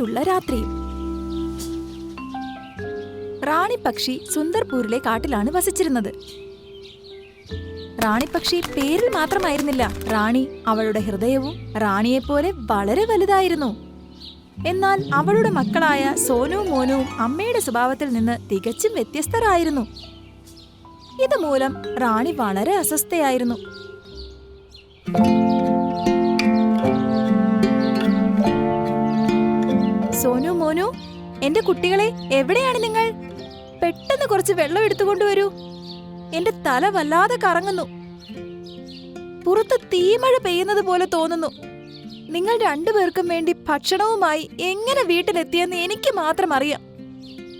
ഇരുട്ടിയുള്ള രാത്രിയും. റാണി പക്ഷി സുന്ദർപൂരിലെ കാട്ടിലാണ് വസിച്ചിരുന്നത്. റാണി പക്ഷി പേരിൽ മാത്രമായിരുന്നില്ല റാണി, അവളുടെ ഹൃദയവും റാണിയെപ്പോലെ വളരെ വലുതായിരുന്നു. എന്നാൽ അവളുടെ മക്കളായ സോനുവും മോനുവും അമ്മയുടെ സ്വഭാവത്തിൽ നിന്ന് തികച്ചും വ്യത്യസ്തരായിരുന്നു. ഇതുമൂലം റാണി വളരെ അസ്വസ്ഥയായിരുന്നു. സോനു, മോനു, എന്റെ കുട്ടികളെ, എവിടെയാണ് നിങ്ങൾ? പെട്ടെന്ന് കുറച്ച് വെള്ളം എടുത്തുകൊണ്ടുവരൂ. എന്റെ തല വല്ലാതെ കറങ്ങുന്നു. പുറത്ത് തീമഴ പെയ്യുന്നത് പോലെ തോന്നുന്നു. നിങ്ങൾ രണ്ടുപേർക്കും വേണ്ടി ഭക്ഷണവുമായി എങ്ങനെ വീട്ടിലെത്തിയെന്ന് എനിക്ക് മാത്രം അറിയാം.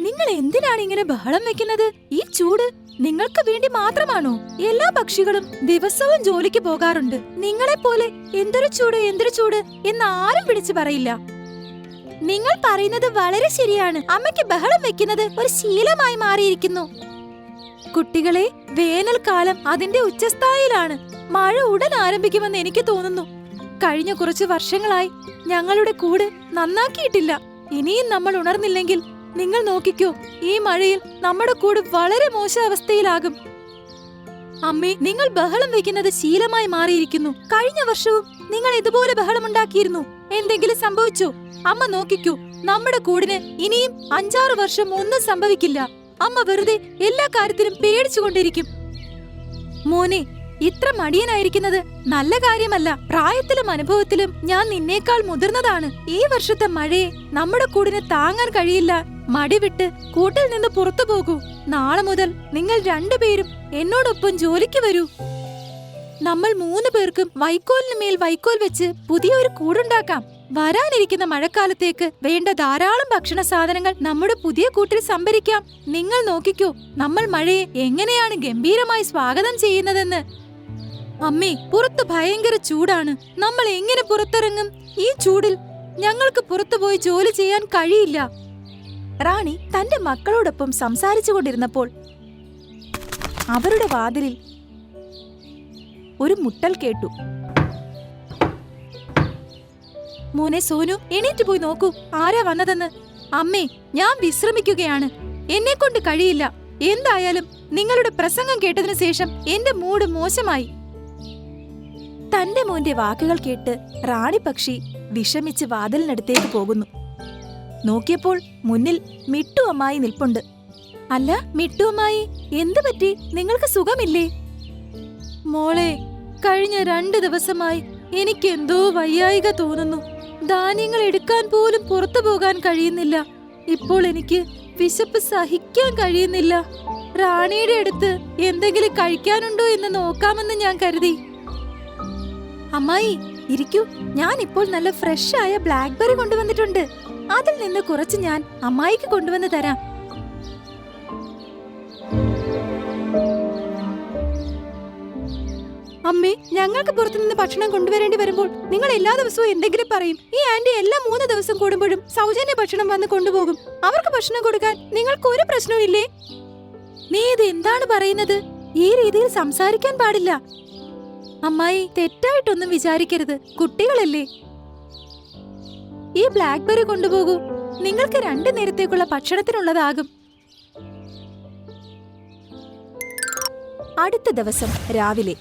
നിങ്ങൾ എന്തിനാണ് ഇങ്ങനെ ബഹളം വെക്കുന്നത്? ഈ ചൂട് നിങ്ങൾക്ക് വേണ്ടി മാത്രമാണോ? എല്ലാ പക്ഷികളും ദിവസവും ജോലിക്ക് പോകാറുണ്ട്. നിങ്ങളെപ്പോലെ എന്തൊരു ചൂട് എന്ന് ആരും പിടിച്ചു പറയില്ല. നിങ്ങൾ പറയുന്നത് വളരെ ശരിയാണ്. അമ്മയ്ക്ക് ബഹളം വെക്കുന്നത് ഒരു ശീലമായി മാറിയിരിക്കുന്നു. കുട്ടികളെ, വേനൽക്കാലം അതിന്റെ ഉച്ചസ്ഥായിലാണ്. മഴ ഉടൻ ആരംഭിക്കുമെന്ന് എനിക്ക് തോന്നുന്നു. കഴിഞ്ഞ കുറച്ച് വർഷങ്ങളായി ഞങ്ങളുടെ കൂട് നന്നാക്കിയിട്ടില്ല. ഇനിയും നമ്മൾ ഉണർന്നില്ലെങ്കിൽ നിങ്ങൾ നോക്കിക്കോ, ഈ മഴയിൽ നമ്മുടെ കൂട് വളരെ മോശം അവസ്ഥയിലാകും. അമ്മേ, നിങ്ങൾ ബഹളം വെക്കുന്നത് ശീലമായി മാറിയിരിക്കുന്നു. കഴിഞ്ഞ വർഷവും നിങ്ങൾ ഇതുപോലെ ബഹളമുണ്ടാക്കിയിരുന്നു. എന്തെങ്കിലും സംഭവിച്ചോ? അമ്മ നോക്കിക്കൂ, നമ്മുടെ കൂടിന് ഇനിയും 5-6 വർഷം ഒന്നും സംഭവിക്കില്ല. അമ്മ വെറുതെ എല്ലാ കാര്യത്തിലും പേടിച്ചുകൊണ്ടിരിക്കും. മോനെ, ഇത്ര മടിയനായിരിക്കുന്നത് നല്ല കാര്യമല്ല. പ്രായത്തിലും അനുഭവത്തിലും ഞാൻ നിന്നേക്കാൾ മുതിർന്നതാണ്. ഈ വർഷത്തെ മഴയെ നമ്മുടെ കൂടിന് താങ്ങാൻ കഴിയില്ല. മടിവിട്ട് കൂട്ടിൽ നിന്ന് പുറത്തു പോകൂ. നാളെ മുതൽ നിങ്ങൾ രണ്ടുപേരും എന്നോടൊപ്പം ജോലിക്ക് വരൂ. നമ്മൾ 3 പേർക്കും വൈക്കോലിന് മേൽ വൈക്കോൽ വെച്ച് പുതിയൊരു കൂടുണ്ടാക്കാം. വരാനിരിക്കുന്ന മഴക്കാലത്തേക്ക് വേണ്ട ധാരാളം ഭക്ഷണ സാധനങ്ങൾ നമ്മുടെ പുതിയ കൂട്ടിൽ സംഭരിക്കാം. നിങ്ങൾ നോക്കിക്കോ, നമ്മൾ മഴയെ എങ്ങനെയാണ് ഗംഭീരമായി സ്വാഗതം ചെയ്യുന്നതെന്ന്. അമ്മേ, പുറത്ത് ഭയങ്കര ചൂടാണ്. നമ്മൾ എങ്ങനെ പുറത്തിറങ്ങും? ഈ ചൂടിൽ ഞങ്ങൾക്ക് പുറത്തുപോയി ജോലി ചെയ്യാൻ കഴിയില്ല. റാണി തന്റെ മക്കളോടൊപ്പം സംസാരിച്ചു കൊണ്ടിരുന്നപ്പോൾ അവരുടെ വാതിലിൽ ഒരു മുട്ടൽ കേട്ടു. മോനെ സോനു, എണീറ്റ് പോയി നോക്കൂ, ആരാ വന്നതെന്ന്. അമ്മേ, ഞാൻ വിശ്രമിക്കുകയാണ്. എന്നെ കൊണ്ട് കഴിയില്ല. എന്തായാലും നിങ്ങളുടെ പ്രസംഗം കേട്ടതിനു ശേഷം എന്റെ മൂഡ് മോശമായി. തന്റെ മോന്റെ വാക്കുകൾ കേട്ട് റാണി പക്ഷി വിഷമിച്ച് വാതിലിനടുത്തേക്ക് പോകുന്നു. നോക്കിയപ്പോൾ മുന്നിൽ മിട്ടു അമ്മായി നിൽപ്പുണ്ട്. അല്ല മിട്ടു അമ്മായി, എന്തു പറ്റി? നിങ്ങൾക്ക് സുഖമില്ലേ? മോളെ, കഴിഞ്ഞ 2 ദിവസമായി എനിക്ക് എന്തോ വയ്യായിക തോന്നുന്നു. ധാന്യങ്ങൾ എടുക്കാൻ പോലും പുറത്തു പോകാൻ കഴിയുന്നില്ല. ഇപ്പോൾ എനിക്ക് വിശപ്പ് സഹിക്കാൻ കഴിയുന്നില്ല. റാണിയുടെ അടുത്ത് എന്തെങ്കിലും കഴിക്കാനുണ്ടോ എന്ന് നോക്കാമെന്ന് ഞാൻ കരുതി. അമ്മായി, ഇരിക്കൂ. ഞാൻ ഇപ്പോൾ നല്ല ഫ്രഷ് ആയ ബ്ലാക്ക്ബെറി കൊണ്ടുവന്നിട്ടുണ്ട്. അതിൽ നിന്ന് കുറച്ച് ഞാൻ അമ്മായിക്ക് കൊണ്ടുവന്ന് തരാം. അമ്മേ, ഞങ്ങൾക്ക് പുറത്തുനിന്ന് ഭക്ഷണം കൊണ്ടുവരേണ്ടി വരുമ്പോൾ നിങ്ങൾ എല്ലാ ദിവസവും എന്തെങ്കിലും പറയും. ഈ ആന്റി എല്ലാ 3 ദിവസം കൂടുമ്പോഴും സൗജന്യ ഭക്ഷണം വന്ന് കൊണ്ടുപോകും. അവർക്ക് ഭക്ഷണം കൊടുക്കാൻ നിങ്ങൾക്ക് ഒരു പ്രശ്നവും ഇല്ലേ? നീ ഇത് എന്താണ് പറയുന്നത്? ഈ രീതിയിൽ സംസാരിക്കാൻ പാടില്ല. അമ്മായി, തെറ്റായിട്ടൊന്നും വിചാരിക്കരുത്. കുട്ടികളല്ലേ. ഈ ബ്ലാക്ക്ബെറി കൊണ്ടുപോകൂ. നിങ്ങൾക്ക് 2 നേരത്തേക്കുള്ള ഭക്ഷണത്തിനുള്ളതാകും. അടുത്ത ദിവസം രാവിലെ,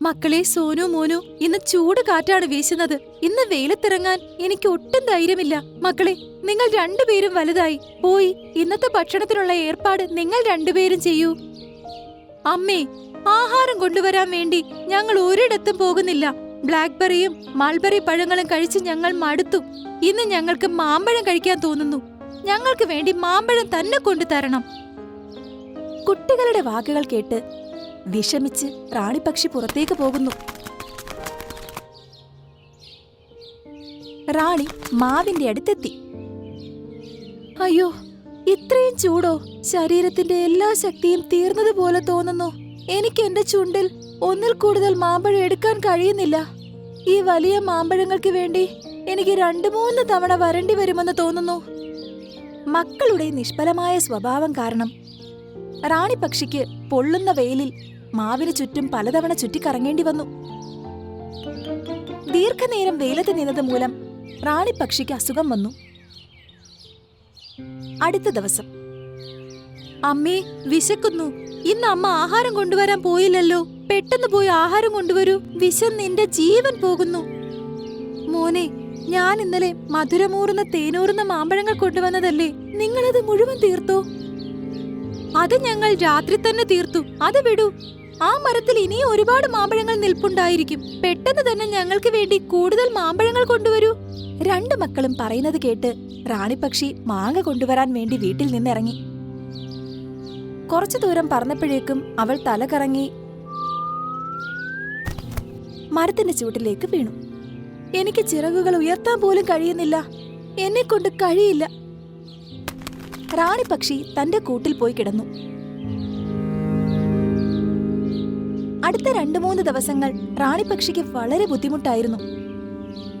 മക്കളെ സോനു, മോനു, ഇന്ന് ചൂട് കാറ്റാണ് വീശുന്നത്. ഇന്ന് വെയിലത്തിറങ്ങാൻ എനിക്ക് ഒട്ടും ധൈര്യമില്ല. മക്കളെ, നിങ്ങൾ 2 പേരും വലുതായി. പോയി ഇന്നത്തെ ഭക്ഷണത്തിനുള്ള ഏർപ്പാട് നിങ്ങൾ 2 പേരും ചെയ്യൂ. അമ്മേ, ആഹാരം കൊണ്ടുവരാൻ വേണ്ടി ഞങ്ങൾ ഒരിടത്തും പോകുന്നില്ല. ബ്ലാക്ക്ബെറിയും മൾബറി പഴങ്ങളും കഴിച്ച് ഞങ്ങൾ മടുത്തു. ഇന്ന് ഞങ്ങൾക്ക് മാമ്പഴം കഴിക്കാൻ തോന്നുന്നു. ഞങ്ങൾക്ക് വേണ്ടി മാമ്പഴം തന്നെ കൊണ്ടുതരണം. കുട്ടികളുടെ വാക്കുകൾ കേട്ട് വിഷമിച്ച് റാണിപ്പക്ഷി പുറത്തേക്ക് പോകുന്നു. റാണി മാവിന്റെ അടുത്തെത്തി. അയ്യോ, ഇത്രയും ചൂടോ? ശരീരത്തിന്റെ എല്ലാ ശക്തിയും തീർന്നതുപോലെ തോന്നുന്നു. എനിക്ക് എന്റെ ചുണ്ടിൽ 1-ൽ കൂടുതൽ മാമ്പഴം എടുക്കാൻ കഴിയുന്നില്ല. ഈ വലിയ മാമ്പഴങ്ങൾക്ക് വേണ്ടി എനിക്ക് 2-3 തവണ വരേണ്ടി വരുമെന്ന് തോന്നുന്നു. മക്കളുടെ നിഷ്ഫലമായ സ്വഭാവം കാരണം റാണിപ്പക്ഷിക്ക് പൊള്ളുന്ന വെയിലിൽ മാവിന് ചുറ്റും പലതവണ ചുറ്റിക്കറങ്ങേണ്ടി വന്നു. ദീർഘനേരം വെയിലത്ത് നിന്നത് മൂലം റാണിപ്പക്ഷിക്ക് അസുഖം വന്നു. അടുത്ത ദിവസം. അമ്മേ, വിശക്കുന്നു. ഇന്ന് അമ്മ ആഹാരം കൊണ്ടുവരാൻ പോയില്ലല്ലോ. പെട്ടെന്ന് പോയി ആഹാരം കൊണ്ടുവരൂ. വിശന്ന് നിന്റെ ജീവൻ പോകുന്നു. മോനെ, ഞാൻ ഇന്നലെ മധുരമൂറുന്ന തേനൂറുന്ന മാമ്പഴങ്ങൾ കൊണ്ടുവന്നതല്ലേ? നിങ്ങളത് മുഴുവൻ തീർത്തോ? അത് ഞങ്ങൾ രാത്രി തന്നെ തീർത്തു. അത് വിടൂ. ആ മരത്തിൽ ഇനിയും ഒരുപാട് മാമ്പഴങ്ങൾ നിൽപ്പുണ്ടായിരിക്കും. പെട്ടെന്ന് തന്നെ ഞങ്ങൾക്ക് വേണ്ടി കൂടുതൽ മാമ്പഴങ്ങൾ കൊണ്ടുവരൂ. രണ്ടു മക്കളും പറയുന്നത് കേട്ട് റാണിപ്പക്ഷി മാങ്ങ കൊണ്ടുവരാൻ വേണ്ടി വീട്ടിൽ നിന്നിറങ്ങി. കുറച്ചു ദൂരം പറന്നപ്പോഴേക്കും അവൾ തല കറങ്ങി മരത്തിന്റെ ചൂട്ടിലേക്ക് വീണു. എനിക്ക് ചിറകുകൾ ഉയർത്താൻ പോലും കഴിയുന്നില്ല. എന്നെക്കൊണ്ട് കഴിയില്ല. റാണിപ്പക്ഷി തന്റെ കൂട്ടിൽ പോയി കിടന്നു. അടുത്ത 2-3 ദിവസങ്ങൾ റാണിപ്പക്ഷിക്ക് വളരെ ബുദ്ധിമുട്ടായിരുന്നു.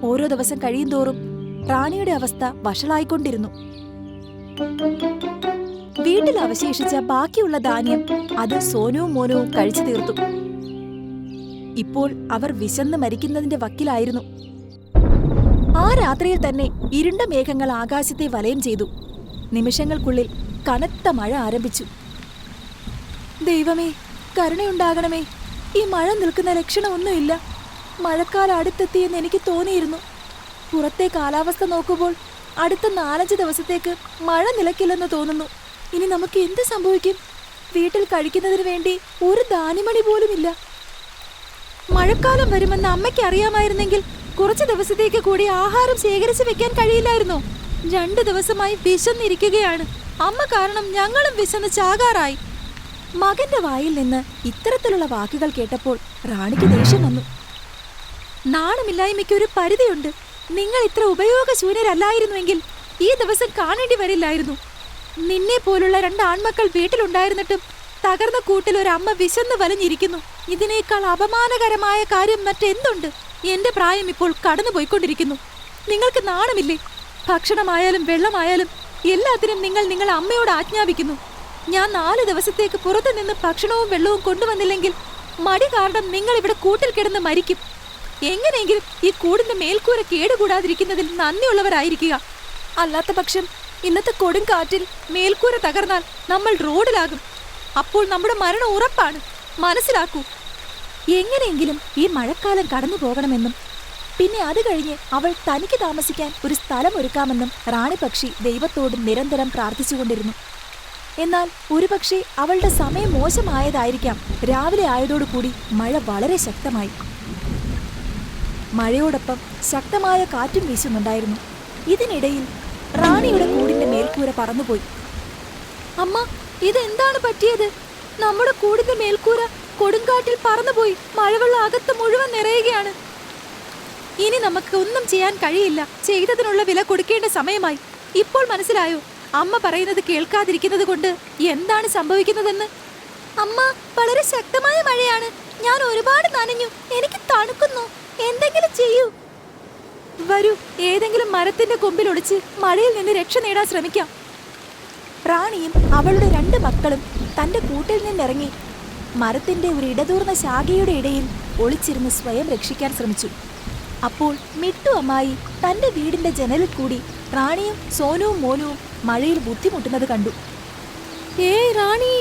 ഓരോ ദിവസം കഴിയുന്തോറും റാണിയുടെ അവസ്ഥ വഷളായിക്കൊണ്ടിരുന്നു. വീട്ടിൽ അവശേഷിച്ച ബാക്കിയുള്ള ധാന്യം അത് സോനുവും മോനുവും കഴിച്ചു തീർത്തു. ഇപ്പോൾ അവർ വിശന്ന് മരിക്കുന്നതിന്റെ വക്കിലായിരുന്നു. ആ രാത്രിയിൽ തന്നെ ഇരുണ്ട മേഘങ്ങൾ ആകാശത്തെ വലയം ചെയ്തു. നിമിഷങ്ങൾക്കുള്ളിൽ കനത്ത മഴ ആരംഭിച്ചു. ദൈവമേ, കരുണയുണ്ടാകണമേ. ഈ മഴ നിൽക്കുന്ന ലക്ഷണമൊന്നുമില്ല. മഴക്കാലം അടുത്തെത്തിയെന്ന് എനിക്ക് തോന്നിയിരുന്നു. പുറത്തെ കാലാവസ്ഥ നോക്കുമ്പോൾ അടുത്ത 4-5 ദിവസത്തേക്ക് മഴ നിലയ്ക്കില്ലെന്ന് തോന്നുന്നു. ഇനി നമുക്ക് എന്ത് സംഭവിക്കും? വീട്ടിൽ കഴിക്കുന്നതിന് വേണ്ടി ഒരു ധാന്യമണി പോലുമില്ല. മഴക്കാലം വരുമെന്ന് അമ്മയ്ക്ക് അറിയാമായിരുന്നെങ്കിൽ കുറച്ച് ദിവസത്തേക്ക് കൂടി ആഹാരം ശേഖരിച്ചു വെക്കാൻ കഴിയില്ലായിരുന്നോ? 2 ദിവസമായി വിശന്നിരിക്കുകയാണ്. അമ്മ കാരണം ഞങ്ങളും വിശന്ന് ചാകാറായി. മകന്റെ വായിൽ നിന്ന് ഇത്തരത്തിലുള്ള വാക്കുകൾ കേട്ടപ്പോൾ റാണിക്ക് ദേഷ്യം വന്നു. നാണമില്ലായ്മയ്ക്ക് ഒരു പരിധിയുണ്ട്. നിങ്ങൾ ഇത്ര ഉപയോഗശൂന്യരല്ലായിരുന്നുവെങ്കിൽ ഈ ദിവസം കാണേണ്ടി വരില്ലായിരുന്നു. നിന്നെ പോലുള്ള 2 ആൺമക്കൾ വീട്ടിലുണ്ടായിരുന്നിട്ടും തകർന്ന കൂട്ടിൽ ഒരു അമ്മ വിശന്ന് വലഞ്ഞിരിക്കുന്നു. ഇതിനേക്കാൾ അപമാനകരമായ കാര്യം മറ്റെന്തുണ്ട്? എന്റെ പ്രായം ഇപ്പോൾ കടന്നുപോയിക്കൊണ്ടിരിക്കുന്നു. നിങ്ങൾക്ക് നാണമില്ലേ? ഭക്ഷണമായാലും വെള്ളമായാലും എല്ലാത്തിനും നിങ്ങൾ അമ്മയോട് ആജ്ഞാപിക്കുന്നു. ഞാൻ 4 ദിവസത്തേക്ക് പുറത്തു നിന്ന് ഭക്ഷണവും വെള്ളവും കൊണ്ടുവന്നില്ലെങ്കിൽ മടി കാരണം നിങ്ങൾ ഇവിടെ കൂട്ടിൽ കിടന്ന് മരിക്കും. എങ്ങനെയെങ്കിലും ഈ കൂടിന്റെ മേൽക്കൂര കേടുകൂടാതിരിക്കുന്നതിൽ നന്ദിയുള്ളവരായിരിക്കുക. അല്ലാത്ത പക്ഷം ഇന്നത്തെ കൊടുങ്കാറ്റിൽ മേൽക്കൂര തകർന്നാൽ നമ്മൾ റോഡിലാകും. അപ്പോൾ നമ്മുടെ മരണം ഉറപ്പാണ്. മനസ്സിലാക്കൂ. എങ്ങനെയെങ്കിലും ഈ മഴക്കാലം കടന്നു പോകണമെന്നും പിന്നെ അത് കഴിഞ്ഞ് അവൾ തനിക്ക് താമസിക്കാൻ ഒരു സ്ഥലം ഒരുക്കാമെന്നും റാണിപ്പക്ഷി ദൈവത്തോട് നിരന്തരം പ്രാർത്ഥിച്ചുകൊണ്ടിരുന്നു. എന്നാൽ ഒരുപക്ഷെ അവളുടെ സമയം മോശമായതായിരിക്കാം. രാവിലെ ആയതോടുകൂടി മഴ വളരെ ശക്തമായി. മഴയോടൊപ്പം ശക്തമായ കാറ്റും വീശുന്നുണ്ടായിരുന്നു. ഇതിനിടയിൽ റാണിയുടെ കൂടിന്റെ മേൽക്കൂര പറന്നുപോയി. അമ്മ, ഇതെന്താണ് പറ്റിയത്? നമ്മുടെ കൂടിന്റെ മേൽക്കൂര കൊടുങ്കാറ്റിൽ പറന്നുപോയി. മഴവെള്ളം അകത്ത് മുഴുവൻ നിറയുകയാണ്. ഇനി നമുക്ക് ഒന്നും ചെയ്യാൻ കഴിയില്ല. ചെയ്തതിനുള്ള വില കൊടുക്കേണ്ട സമയമായി. ഇപ്പോൾ മനസ്സിലായോ അമ്മ പറയുന്നത് കേൾക്കാതിരിക്കുന്നത് കൊണ്ട് എന്താണ് സംഭവിക്കുന്നതെന്ന്? അമ്മ, വളരെ ശക്തമായ മഴയാണ്. ഞാൻ ഒരുപാട് നനഞ്ഞു. എനിക്ക് തണുക്കുന്നു. എന്തെങ്കിലും ചെയ്യൂ. വരൂ, ഏതെങ്കിലും മരത്തിന്റെ കൊമ്പിൽ ഒളിച്ച് മഴയിൽ നിന്ന് രക്ഷ നേടാൻ ശ്രമിക്കാം. റാണിയും അവളുടെ 2 മക്കളും തന്റെ കൂട്ടിൽ നിന്നിറങ്ങി മരത്തിന്റെ ഒരു ഇടതൂർന്ന ശാഖയുടെ ഇടയിൽ ഒളിച്ചിരുന്ന് സ്വയം രക്ഷിക്കാൻ ശ്രമിച്ചു. അപ്പോൾ മിട്ടു അമ്മായി തന്റെ വീടിന്റെ ജനലിൽ കൂടി റാണിയും സോനുവും മോനുവും മഴയിൽ ബുദ്ധിമുട്ടുന്നത് കണ്ടു. ഏയ് റാണി,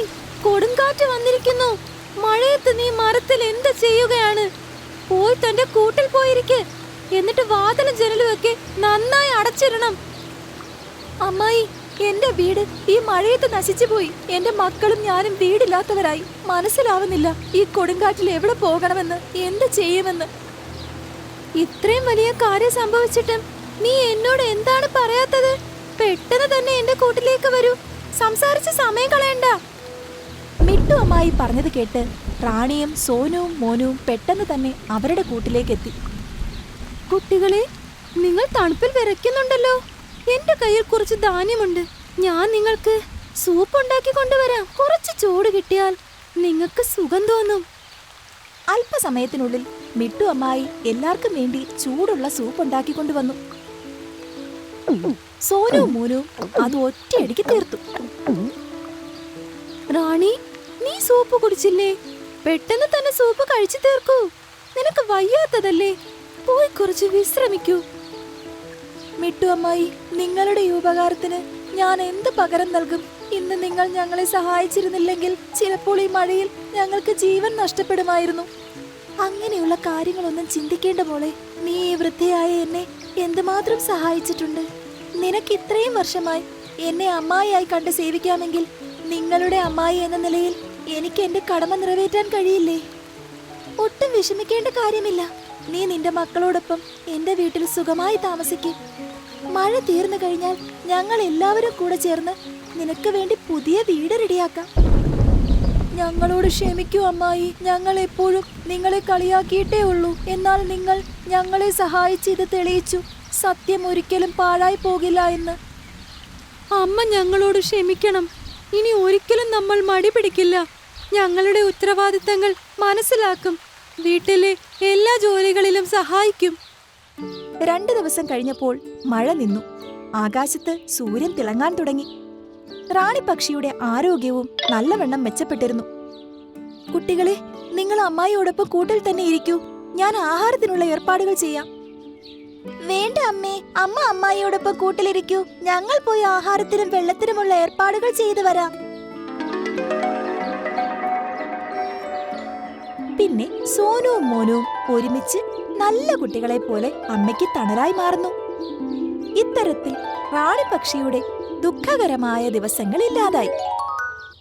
കൊടുങ്കാറ്റ് വന്നിരിക്കുന്നു. മഴയത്ത് നീ മരത്തിൽ എന്ത് ചെയ്യുകയാണ്? പോയി തന്റെ കൂട്ടിൽ പോയിരിക്കെ. എന്നിട്ട് വാതിലും ജനലും ഒക്കെ നന്നായി അടച്ചിടണം. അമ്മായി, എന്റെ വീട് ഈ മഴയത്ത് നശിച്ചു പോയി. എന്റെ മക്കളും ഞാനും വീടില്ലാത്തവരായി. മനസ്സിലാവുന്നില്ല ഈ കൊടുങ്കാറ്റിൽ എവിടെ പോകണമെന്ന്, എന്ത് ചെയ്യുമെന്ന്. ഇത്രയും വലിയ കാര്യം സംഭവിച്ചിട്ടും നീ എന്നോട് എന്താണ് പറയാത്തത്? പെട്ടെന്ന് തന്നെ എന്റെ കൂട്ടിലേക്ക് വരൂ. സംസാരിച്ച് സമയം കളയണ്ട. മിട്ടു അമ്മായി പറഞ്ഞത് കേട്ട് റാണിയും സോനുവും മോനുവും പെട്ടെന്ന് തന്നെ അവരുടെ കൂട്ടിലേക്ക് എത്തി. കുട്ടികളെ, നിങ്ങൾ തണുപ്പിൽ വിറയ്ക്കുന്നുണ്ടല്ലോ. എന്റെ കയ്യിൽ കുറച്ച് ധാന്യമുണ്ട്. ഞാൻ നിങ്ങൾക്ക് സൂപ്പ് ഉണ്ടാക്കി കൊണ്ടുവരാം. കുറച്ച് ചൂട് കിട്ടിയാൽ നിങ്ങൾക്ക് സുഖം തോന്നും. അല്പസമയത്തിനുള്ളിൽ മിട്ടു അമ്മായി എല്ലാവർക്കും വേണ്ടി ചൂടുള്ള സൂപ്പ് ഉണ്ടാക്കിക്കൊണ്ടുവന്നു. സോനുവും മോനും അത് ഒറ്റയടിക്ക് തീർത്തു. റാണി, നീ സൂപ്പ് കുടിച്ചില്ലേ? പെട്ടെന്ന് തന്നെ സൂപ്പ് കഴിച്ചു തീർക്കൂ. നിനക്ക് വയ്യാത്തതല്ലേ? പോയി കുറച്ച് വിശ്രമിക്കൂ. മിട്ടു അമ്മായി, നിങ്ങളുടെ ഈ ഉപകാരത്തിന് ഞാൻ എന്ത് പകരം നൽകും? ഇന്ന് നിങ്ങൾ ഞങ്ങളെ സഹായിച്ചിരുന്നില്ലെങ്കിൽ ചിലപ്പോൾ ഈ മഴയിൽ ഞങ്ങൾക്ക് ജീവൻ നഷ്ടപ്പെടുമായിരുന്നു. അങ്ങനെയുള്ള കാര്യങ്ങളൊന്നും ചിന്തിക്കേണ്ട മോളെ. നീ ഈ വൃദ്ധയായ എന്നെ എന്തുമാത്രം സഹായിച്ചിട്ടുണ്ട്. നിനക്ക് ഇത്രയും വർഷമായി എന്നെ അമ്മായിയായി കണ്ട് സേവിക്കാമെങ്കിൽ നിങ്ങളുടെ അമ്മായി എന്ന നിലയിൽ എനിക്ക് എന്റെ കടമ നിറവേറ്റാൻ കഴിയില്ലേ? ഒട്ടും വിഷമിക്കേണ്ട കാര്യമില്ല. നീ നിന്റെ മക്കളോടൊപ്പം എന്റെ വീട്ടിൽ സുഖമായി താമസിക്കും. മഴ തീർന്നു കഴിഞ്ഞാൽ ഞങ്ങൾ എല്ലാവരും കൂടെ ചേർന്ന് നിനക്ക് വേണ്ടി പുതിയ വീട് റെഡിയാക്കാം. ഞങ്ങളോട് ക്ഷമിക്കൂ അമ്മായി. ഞങ്ങൾ എപ്പോഴും നിങ്ങളെ കളിയാക്കിയിട്ടേ ഉള്ളൂ. എന്നാൽ നിങ്ങൾ ഞങ്ങളെ സഹായിച്ച് ഇത് തെളിയിച്ചു. സത്യം ഒരിക്കലും പാഴായി പോകില്ല എന്ന്. അമ്മ ഞങ്ങളോട് ക്ഷമിക്കണം. ഇനി ഒരിക്കലും നമ്മൾ മടി പിടിക്കില്ല. ഞങ്ങളുടെ ഉത്തരവാദിത്തങ്ങൾ മനസ്സിലാക്കും. വീട്ടിലെ എല്ലാ ജോലികളിലും സഹായിക്കും. 2 ദിവസം കഴിഞ്ഞപ്പോൾ മഴ നിന്നു. ആകാശത്ത് സൂര്യൻ തിളങ്ങാൻ തുടങ്ങി. റാണി പക്ഷിയുടെ ആരോഗ്യവും നല്ലവണ്ണം മെച്ചപ്പെട്ടിരുന്നു. കുട്ടികളെ, നിങ്ങൾ അമ്മായിയോടൊപ്പം കൂട്ടിൽ തന്നെ ഇരിക്കൂ. ഞാൻ ആഹാരത്തിനുള്ള ഏർപ്പാടുകൾ ചെയ്യാം. വേണ്ട അമ്മേ, അമ്മ അമ്മായിയോടൊപ്പം കൂട്ടിലിരിക്കൂ. ഞങ്ങൾ പോയി ആഹാരത്തിനും വെള്ളത്തിനുമുള്ള ഏർപ്പാടുകൾ ചെയ്തു വരാം. പിന്നെ സോനുവും മോനുവും ഒരുമിച്ച് നല്ല കുട്ടികളെ പോലെ അമ്മയ്ക്ക് തണലായി മാറുന്നു. ഇത്തരത്തിൽ റാണി പക്ഷിയുടെ ദുഃഖകരമായ ദിവസങ്ങൾ ഇല്ലാതായി.